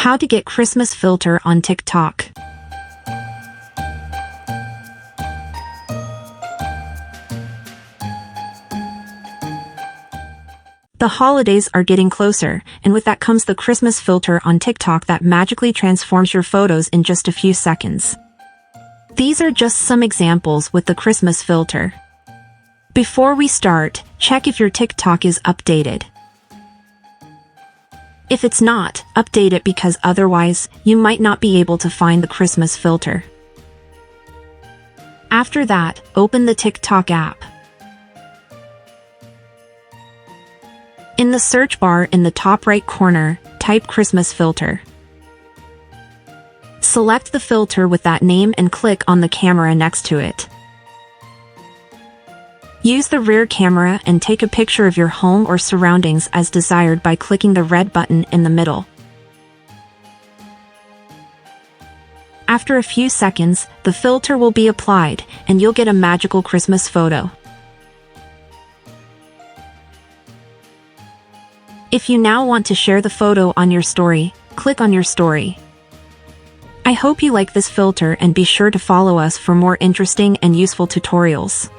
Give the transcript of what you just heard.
How to get Christmas filter on TikTok. The holidays are getting closer, and with that comes the Christmas filter on TikTok that magically transforms your photos in just a few seconds. These are just some examples with the Christmas filter. Before we start, check if your TikTok is updated. If it's not, update it because otherwise, you might not be able to find the Christmas filter. After that, open the TikTok app. In the search bar in the top right corner, type Christmas filter. Select the filter with that name and click on the camera next to it. Use the rear camera and take a picture of your home or surroundings as desired by clicking the red button in the middle. After a few seconds, the filter will be applied, and you'll get a magical Christmas photo. If you now want to share the photo on your story, click on your story. I hope you like this filter and be sure to follow us for more interesting and useful tutorials.